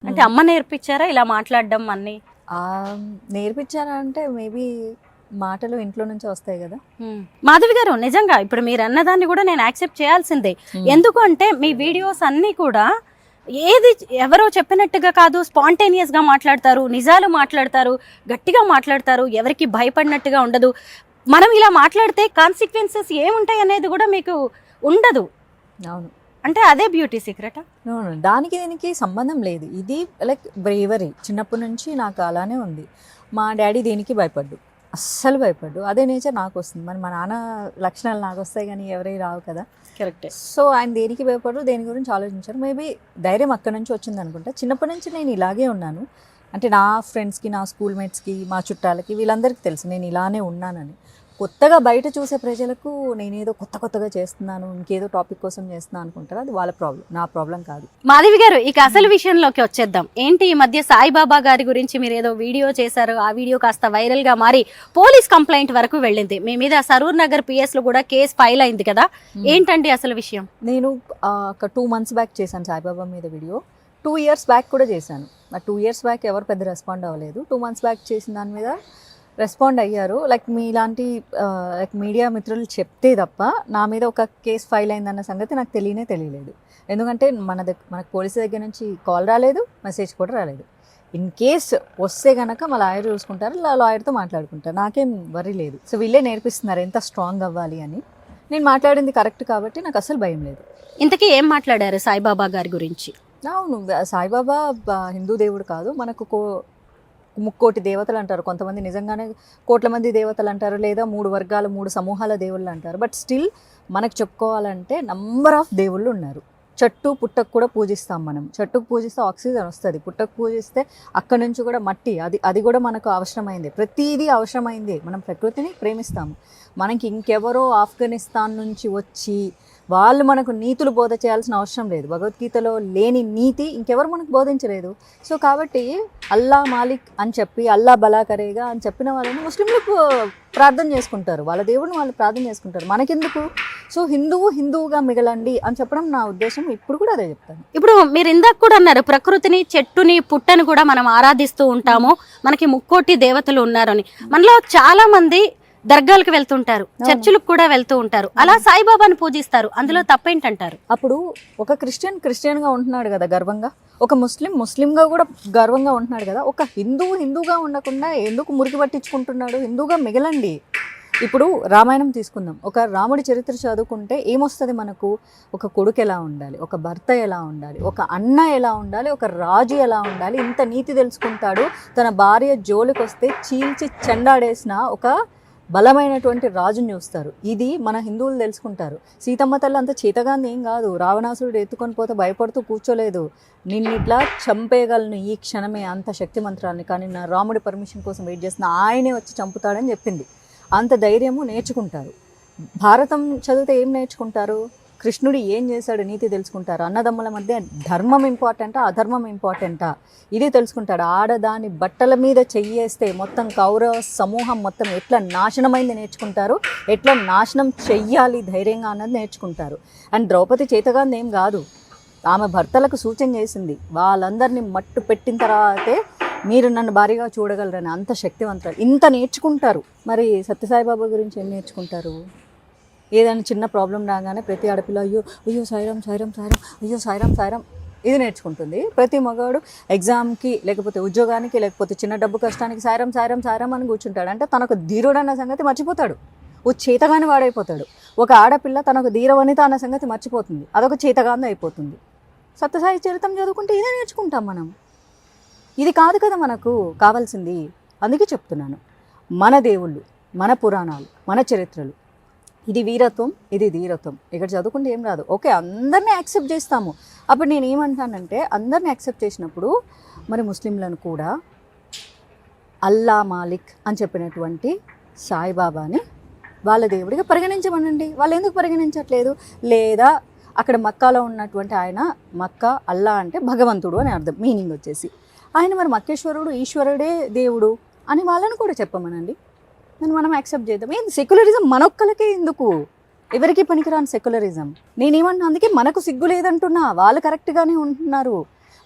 అంటే అమ్మ నేర్పించారా ఇలా మాట్లాడడం అన్ని? నేర్పించారా అంటే మేబీ మాటలు ఇంట్లో నుంచి వస్తాయి కదా. మాధవి గారు, నిజంగా ఇప్పుడు మీరు అన్నదాన్ని కూడా నేను యాక్సెప్ట్ చేయాల్సిందే. ఎందుకు అంటే మీ వీడియోస్ అన్నీ కూడా ఏది ఎవరో చెప్పినట్టుగా కాదు, స్పాంటేనియస్ గా మాట్లాడతారు, నిజాలు మాట్లాడతారు, గట్టిగా మాట్లాడతారు, ఎవరికి భయపడినట్టుగా ఉండదు. మనం ఇలా మాట్లాడితే కాన్సిక్వెన్సెస్ ఏముంటాయి అనేది కూడా మీకు ఉండదు. అవును, అంటే అదే బ్యూటీ సీక్రెటా? దానికి దీనికి సంబంధం లేదు. ఇది లైక్ బ్రేవరీ. చిన్నప్పటి నుంచి నాకు అలానే ఉంది. మా డాడీ దేనికి భయపడ్డు, అస్సలు భయపడ్డు. అదే నేచర్ నాకు వస్తుంది. మరి మా నాన్న లక్షణాలు నాకు వస్తాయి కానీ ఎవరై రావు కదా. కరెక్టే. సో ఆయన దేనికి భయపడ్డు, దేని గురించి ఆలోచించారు. మేబీ ధైర్యం అక్కడి నుంచి వచ్చింది అనుకుంటా. చిన్నప్పటి నుంచి నేను ఇలాగే ఉన్నాను. అంటే నా ఫ్రెండ్స్కి, నా స్కూల్ మేట్స్కి, మా చుట్టాలకి వీళ్ళందరికీ తెలుసు నేను ఇలానే ఉన్నానని. కొత్తగా బయట చూసే ప్రజలకు నేనేదో కొత్తగా చేస్తున్నాను, ఇంకేదో టాపిక్ కోసం చేస్తున్నాను అనుకుంటారు. అది వాళ్ళ ప్రాబ్లం, నా ప్రాబ్లం కాదు. మాధవి గారు, ఇక అసలు విషయంలోకి వచ్చేద్దాం. ఏంటి ఈ మధ్య సాయిబాబా గారి గురించి మీరు ఏదో వీడియో చేశారు, ఆ వీడియో కాస్త వైరల్ గా మారి పోలీస్ కంప్లైంట్ వరకు వెళ్ళింది. మీ మీద సరూర్ నగర్ పిఎస్ లో కూడా కేసు ఫైల్ అయింది కదా. ఏంటండి అసలు విషయం? నేను ఒక 2 months బ్యాక్ చేశాను సాయిబాబా మీద వీడియో. 2 years బ్యాక్ కూడా చేశాను. ఆ 2 years బ్యాక్ ఎవరు పెద్ద రెస్పాండ్ అవ్వలేదు. 2 months బ్యాక్ చేసిన దాని మీద రెస్పాండ్ అయ్యారు. లైక్ మీలాంటి లైక్ మీడియా మిత్రులు చెప్తే తప్ప నా మీద ఒక కేసు ఫైల్ అయిందన్న సంగతి నాకు తెలియలేదు. ఎందుకంటే మనకు పోలీసు దగ్గర నుంచి కాల్ రాలేదు, మెసేజ్ కూడా రాలేదు. ఇన్ కేస్ వస్తే కనుక మా లాయర్ చూసుకుంటారు, లాయర్తో మాట్లాడుకుంటారు. నాకేం వరి లేదు. సో వీళ్ళే నేర్పిస్తున్నారు ఎంత స్ట్రాంగ్ అవ్వాలి అని. నేను మాట్లాడింది కరెక్ట్ కాబట్టి నాకు అసలు భయం లేదు. ఇంతకీ ఏం మాట్లాడారు సాయిబాబా గారి గురించి? అవును, సాయిబాబా హిందూ దేవుడు కాదు. మనకు ముక్కోటి దేవతలు అంటారు, కొంతమంది నిజంగానే కోట్ల మంది దేవతలు అంటారు, లేదా 3 వర్గాలు 3 సమూహాల దేవుళ్ళు అంటారు. బట్ స్టిల్ మనకు చెప్పుకోవాలంటే నంబర్ ఆఫ్ దేవుళ్ళు ఉన్నారు. చెట్టు పుట్టకు కూడా పూజిస్తాం మనం. చెట్టుకు పూజిస్తే ఆక్సిజన్ వస్తుంది, పుట్టకు పూజిస్తే అక్కడి నుంచి కూడా మట్టి, అది కూడా మనకు అవసరమైంది. ప్రతిదీ అవసరమైంది. మనం ప్రకృతిని ప్రేమిస్తాము. మనకి ఇంకెవరో ఆఫ్ఘనిస్తాన్ నుంచి వచ్చి వాళ్ళు మనకు నీతులు బోధ చేయాల్సిన అవసరం లేదు. భగవద్గీతలో లేని నీతి ఇంకెవరు మనకు బోధించలేదు. సో కాబట్టి అల్లా మాలిక్ అని చెప్పి, అల్లా బలా కరేగా అని చెప్పిన వాళ్ళని ముస్లింలు ప్రార్థన చేసుకుంటారు, వాళ్ళ దేవుడిని వాళ్ళు ప్రార్థన చేసుకుంటారు. మనకెందుకు? సో హిందువుగా మిగలండి అని చెప్పడం నా ఉద్దేశం. ఇప్పుడు కూడా అదే చెప్తాను. ఇప్పుడు మీరు ఇందాక కూడా అన్నారు, ప్రకృతిని, చెట్టుని, పుట్టని కూడా మనం ఆరాధిస్తూ ఉంటాము, మనకి ముక్కోటి దేవతలు ఉన్నారని. మనలో చాలా మంది దర్గాలకు వెళ్తుంటారు, చర్చిలకు కూడా వెళ్తూ ఉంటారు, అలా సాయిబాబాని పూజిస్తారు. అందులో తప్పేంటంటారు? అప్పుడు ఒక క్రిస్టియన్గా ఉంటున్నాడు కదా గర్వంగా, ఒక ముస్లింగా కూడా గర్వంగా ఉంటున్నాడు కదా. ఒక హిందూగా ఉండకుండా ఎందుకు మురికి పట్టించుకుంటున్నాడు? హిందూగా మిగలండి. ఇప్పుడు రామాయణం తీసుకుందాం. ఒక రాముడి చరిత్ర చదువుకుంటే ఏమొస్తుంది మనకు? ఒక కొడుకు ఎలా ఉండాలి, ఒక భర్త ఎలా ఉండాలి, ఒక అన్న ఎలా ఉండాలి, ఒక రాజు ఎలా ఉండాలి, ఇంత నీతి తెలుసుకుంటాడు. తన భార్య జోలికి వస్తే చీల్చి చెండాడేసిన ఒక బలమైనటువంటి రాజుని చూస్తారు. ఇది మన హిందువులు తెలుసుకుంటారు. సీతమ్మ తల్లి అంత చేతగాంది ఏం కాదు. రావణాసురుడు ఎత్తుకొని పోతే భయపడుతూ కూర్చోలేదు. నిన్నిట్లా చంపేయగలను ఈ క్షణమే, అంత శక్తి మంత్రాన్ని. కానీ నా రాముడి పర్మిషన్ కోసం వెయిట్ చేసిన ఆయనే వచ్చి చంపుతాడని చెప్పింది. అంత ధైర్యము నేర్చుకుంటారు. భారతం చదివితే ఏం నేర్చుకుంటారు? కృష్ణుడు ఏం చేశాడు నీతి తెలుసుకుంటారు. అన్నదమ్ముల మధ్య ధర్మం ఇంపార్టెంటా, అధర్మం ఇంపార్టెంటా, ఇది తెలుసుకుంటాడు. ఆడదాని బట్టల మీద చెయ్యేస్తే మొత్తం కౌరవ సమూహం మొత్తం ఎట్లా నాశనమైంది నేర్చుకుంటారు, ఎట్లా నాశనం చెయ్యాలి ధైర్యంగా అన్నది నేర్చుకుంటారు. అండ్ ద్రౌపది చేతగాంది ఏం కాదు, ఆమె భర్తలకు సూచన చేసింది. వాళ్ళందరినీ మట్టు పెట్టిన తర్వాతే మీరు నన్ను భారీగా చూడగలరని. అంత శక్తివంతులు ఇంత నేర్చుకుంటారు. మరి సత్యసాయిబాబా గురించి ఏం నేర్చుకుంటారు? ఏదైనా చిన్న ప్రాబ్లం రాగానే ప్రతి ఆడపిల్ల అయ్యో సాయిరామ్ సాయిరామ్ సాయిరామ్, అయ్యో సాయిరామ్ సాయిరామ్ ఇది నేర్చుకుంటుంది. ప్రతి మగవాడు ఎగ్జామ్కి, లేకపోతే ఉద్యోగానికి, లేకపోతే చిన్న డబ్బు కష్టానికి సాయిరామ్ సాయిరామ్ సాయిరామ్ అని కూర్చుంటాడు. అంటే తనకు ధీరుడు అన్న సంగతి మర్చిపోతాడు, ఓ చేతగాని వాడైపోతాడు. ఒక ఆడపిల్ల తనకు ధీరవనిత అన్న సంగతి మర్చిపోతుంది, అదొక చేతగాని అయిపోతుంది. సత్యసాయి చరిత్రం చదువుకుంటే ఇదే నేర్చుకుంటాం మనం. ఇది కాదు కదా మనకు కావాల్సింది. అందుకే చెప్తున్నాను, మన దేవుళ్ళు, మన పురాణాలు, మన చరిత్రలు, ఇది వీరత్వం, ఇది ధీరత్వం. ఇక్కడ చదువుకుంటే ఏం రాదు. ఓకే, అందరినీ యాక్సెప్ట్ చేస్తాము. అప్పుడు నేను ఏమంటానంటే, అందరినీ యాక్సెప్ట్ చేసినప్పుడు మరి ముస్లింలను కూడా అల్లా మాలిక్ అని చెప్పినటువంటి సాయిబాబాని వాళ్ళ దేవుడిగా పరిగణించమనండి. వాళ్ళు ఎందుకు పరిగణించట్లేదు? లేదా అక్కడ మక్కాలో ఉన్నటువంటి ఆయన, మక్కా అల్లా అంటే భగవంతుడు అని అర్థం, మీనింగ్ వచ్చేసి. ఆయన మరి మక్కేశ్వరుడు, ఈశ్వరుడే దేవుడు అని వాళ్ళని కూడా చెప్పమనండి. దాన్ని మనం యాక్సెప్ట్ చేద్దాం. ఏంది సెక్యులరిజం మనొక్కలకే ఎందుకు? ఎవరికి పనికిరాని సెక్యులరిజం. నేనేమన్నా అందుకే మనకు సిగ్గు లేదంటున్నా, వాళ్ళు కరెక్ట్గానే ఉంటున్నారు.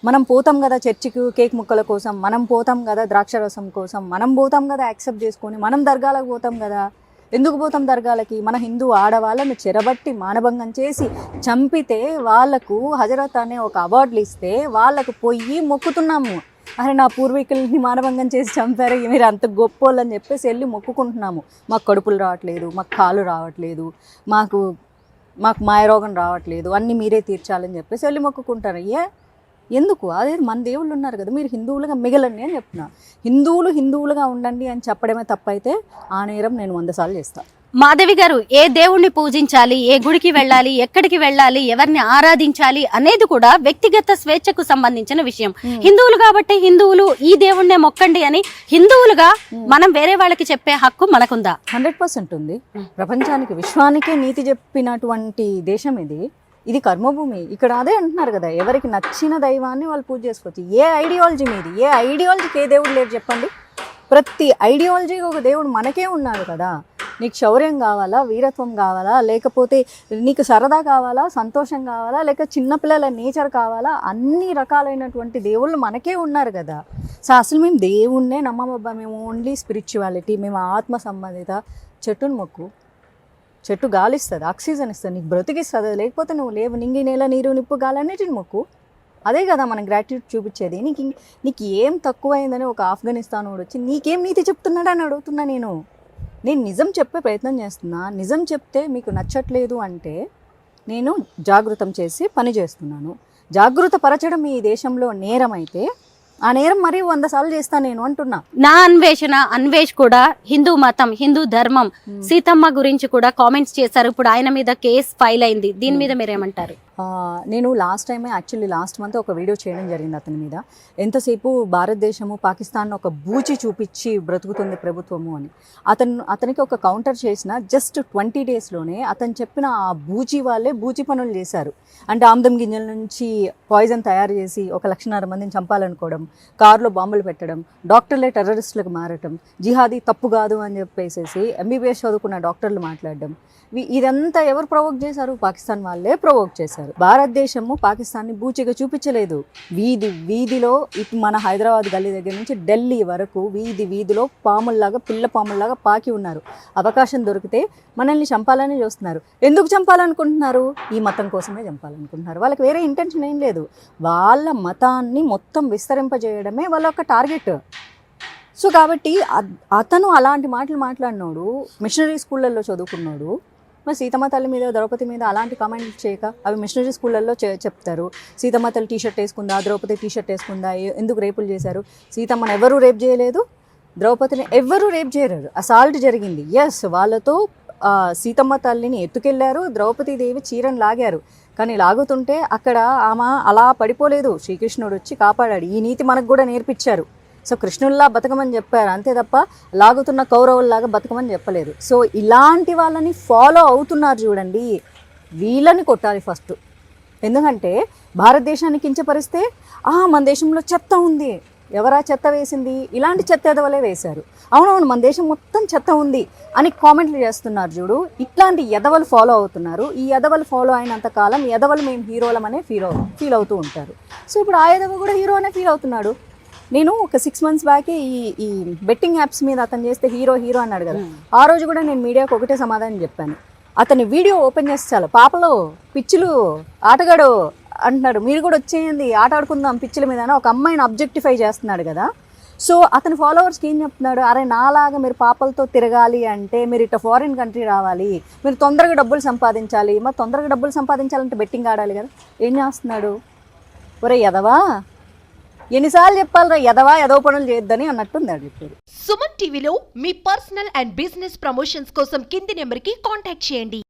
మనం పోతాం కదా చర్చికి కేక్ ముక్కల కోసం, మనం పోతాం కదా ద్రాక్షరసం కోసం, మనం పోతాం కదా యాక్సెప్ట్ చేసుకొని, మనం దర్గాలకు పోతాం కదా. ఎందుకు పోతాం దర్గాలకి? మన హిందూ ఆడవాళ్ళను చెరబట్టి మానభంగం చేసి చంపితే వాళ్ళకు హజరత్ అనే ఒక అవార్డులు ఇస్తే వాళ్ళకు పోయి మొక్కుతున్నాము. అరే నా పూర్వీకుల్ని మానభంగం చేసి చంపారు, మీరు అంత గొప్పోళ్ళు అని చెప్పేసి వెళ్ళి మొక్కుకుంటున్నాము. మాకు కడుపులు రావట్లేదు, మాకు కాళ్ళు రావట్లేదు, మాకు మాయరోగం రావట్లేదు, అన్నీ మీరే తీర్చాలని చెప్పేసి వెళ్ళి మొక్కుకుంటారు. ఎందుకు? అదే మన దేవుళ్ళు ఉన్నారు కదా, మీరు హిందువులుగా మిగలండి అని చెప్తున్నా. హిందువులుగా ఉండండి అని చెప్పడమే తప్పైతే ఆ నేరం నేను 100 సార్లు చేస్తాను. మాధవి గారు, ఏ దేవుణ్ణి పూజించాలి, ఏ గుడికి వెళ్ళాలి, ఎక్కడికి వెళ్ళాలి, ఎవరిని ఆరాధించాలి అనేది కూడా వ్యక్తిగత స్వేచ్ఛకు సంబంధించిన విషయం. హిందువులు కాబట్టి హిందువులు ఈ దేవుణ్ణే మొక్కండి అని హిందువులుగా మనం వేరే వాళ్ళకి చెప్పే హక్కు మనకుందా? 100% ఉంది. ప్రపంచానికి విశ్వానికే నీతి చెప్పినటువంటి దేశం ఇది కర్మభూమి. ఇక్కడ అదే అంటున్నారు కదా, ఎవరికి నచ్చిన దైవాన్ని వాళ్ళు పూజ చేసుకోవచ్చు. ఏ ఐడియాలజీ మీది? ఏ ఐడియాలజీకి ఏ దేవుడు లేరు చెప్పండి? ప్రతి ఐడియాలజీకి ఒక దేవుడు మనకే ఉన్నాడు కదా. నీకు శౌర్యం కావాలా, వీరత్వం కావాలా, లేకపోతే నీకు సరదా కావాలా, సంతోషం కావాలా, లేక చిన్నపిల్లల నేచర్ కావాలా, అన్ని రకాలైనటువంటి దేవుళ్ళు మనకే ఉన్నారు కదా. సో అసలు మేము దేవుణ్ణే నమ్మమబ్బా, మేము ఓన్లీ స్పిరిచువాలిటీ, మేము ఆత్మ సంబంధిత. చెట్టును మొక్కు, చెట్టు గాలి ఇస్తుంది, ఆక్సిజన్ ఇస్తుంది, నీకు బ్రతికిస్తుంది. లేకపోతే నువ్వు లేవు. నింగి నేల నీరు నిప్పు గాలి అన్నిటిని మొక్కు. అదే కదా మనం గ్రాటిట్యూడ్ చూపించేది. నీకు ఏం తక్కువైందని ఒక ఆఫ్ఘనిస్తాన్ వాడు వచ్చి నీకేం నీతి చెప్తున్నాడు అని అడుగుతున్నా. నేను నిజం చెప్పే ప్రయత్నం చేస్తున్నా. నిజం చెప్తే మీకు నచ్చట్లేదు అంటే నేను జాగృతం చేసి పని చేస్తున్నాను. జాగృత పరచడం ఈ దేశంలో నేరం అయితే ఆ నేరం మరి 100 సార్లు చేస్తాను నేను అంటున్నా. నా అన్వేష్ కూడా హిందూ మతం, హిందూ ధర్మం, సీతమ్మ గురించి కూడా కామెంట్స్ చేశారు. ఇప్పుడు ఆయన మీద కేసు ఫైల్ అయింది. దీని మీద మీరేమంటారు? నేను లాస్ట్ మంత్ ఒక వీడియో చేయడం జరిగింది అతని మీద. ఎంతసేపు భారతదేశము పాకిస్తాన్ ఒక బూచి చూపించి బ్రతుకుతుంది ప్రభుత్వము అని. అతనికి ఒక కౌంటర్ చేసిన జస్ట్ 20 డేస్లోనే అతను చెప్పిన ఆ బూచి వాళ్ళే బూచి పనులు చేశారు. అంటే ఆమ్దం గింజల నుంచి పాయిజన్ తయారు చేసి 1,00,000 మందిని చంపాలనుకోవడం, కారులో బాంబులు పెట్టడం, డాక్టర్లే టెర్రరిస్టులకు మారటం, జిహాదీ తప్పు కాదు అని చెప్పేసి MBBS చదువుకున్న డాక్టర్లు మాట్లాడడం, ఇదంతా ఎవరు ప్రొవోక్ చేశారు? పాకిస్తాన్ వాళ్ళే ప్రొవోక్ చేశారు. భారతదేశము పాకిస్తాన్ని బూచిగా చూపించలేదు. వీధిలో ఇటు మన హైదరాబాద్ గల్లీ దగ్గర నుంచి ఢిల్లీ వరకు వీధిలో పిల్ల పాముల్లాగా పాకి ఉన్నారు. అవకాశం దొరికితే మనల్ని చంపాలని చూస్తున్నారు. ఎందుకు చంపాలనుకుంటున్నారు? ఈ మతం కోసమే చంపాలనుకుంటున్నారు. వాళ్ళకి వేరే ఇంటెన్షన్ ఏం లేదు. వాళ్ళ మతాన్ని మొత్తం విస్తరింపజేయడమే వాళ్ళ ఒక టార్గెట్. సో కాబట్టి అతను అలాంటి మాటలు మాట్లాడినోడు, మిషనరీ స్కూళ్ళల్లో చదువుకున్నాడు. మరి సీతమ్మ తల్లి మీద, ద్రౌపది మీద అలాంటి కామెంట్లు చేయక, అవి మిషనరీ స్కూళ్ళల్లో చెప్తారు. సీతమ్మ తల్లి టీషర్ట్ వేసుకుందా, ద్రౌపది టీషర్ట్ వేసుకుందా, ఎందుకు రేపులు చేశారు? సీతమ్మని ఎవరూ రేప్ చేయలేదు, ద్రౌపదిని ఎవరూ రేప్ చేయరు. అసాల్ట్ జరిగింది. ఎస్, వాళ్ళతో సీతమ్మ తల్లిని ఎత్తుకెళ్లారు, ద్రౌపదీదేవి చీరను లాగారు. కానీ లాగుతుంటే అక్కడ ఆమె అలా పడిపోలేదు, శ్రీకృష్ణుడు వచ్చి కాపాడాడు. ఈ నీతి మనకు కూడా నేర్పించారు. సో కృష్ణుల్లా బతకమని చెప్పారు అంతే తప్ప లాగుతున్న కౌరవుల్లాగా బతకమని చెప్పలేదు. సో ఇలాంటి వాళ్ళని ఫాలో అవుతున్నారు చూడండి, వీళ్ళని కొట్టాలి ఫస్ట్. ఎందుకంటే భారతదేశాన్ని కించపరిస్తే మన దేశంలో చెత్త ఉంది, ఎవరా చెత్త వేసింది? ఇలాంటి చెత్త ఎదవలే వేశారు. అవునవును, మన దేశం మొత్తం చెత్త ఉంది అని కామెంట్లు చేస్తున్నారు చూడు. ఇట్లాంటి ఎదవలు ఫాలో అవుతున్నారు. ఈ ఎదవలు ఫాలో అయినంత కాలం ఎదవలు మేము హీరోలమనే ఫీల్ అవుతూ ఉంటారు. సో ఇప్పుడు ఆ ఎదవ కూడా హీరో అనే ఫీల్ అవుతున్నాడు. నేను ఒక 6 months బ్యాక్ ఈ బెట్టింగ్ యాప్స్ మీద అతను చేస్తే హీరో అన్నాడు కదా. ఆ రోజు కూడా నేను మీడియాకు ఒకటే సమాధానం చెప్పాను. అతని వీడియో ఓపెన్ చేస్తే చాలు, పాపలు పిచ్చులు ఆటగాడు అంటున్నాడు, మీరు కూడా వచ్చేయండి ఆట ఆడుకుందాం పిచ్చుల మీద ఒక అమ్మాయిని అబ్జెక్టిఫై చేస్తున్నాడు కదా. సో అతని ఫాలోవర్స్కి ఏం చెప్తున్నాడు? అరే నాలాగా మీరు పాపలతో తిరగాలి అంటే మీరు ఇట్లా ఫారిన్ కంట్రీ రావాలి, మీరు తొందరగా డబ్బులు సంపాదించాలి. మరి తొందరగా డబ్బులు సంపాదించాలంటే బెట్టింగ్ ఆడాలి కదా. ఏం చేస్తున్నాడు? ఒరే ఎదవా, ఎన్నిసార్లు చెప్పాలరా ఎదవ పనులు చేయొద్దని అన్నట్టుంది అడిగారు. సుమన్ టీవీలో మీ పర్సనల్ అండ్ బిజినెస్ ప్రమోషన్స్ కోసం కింది నెంబర్కి కాంటాక్ట్ చేయండి.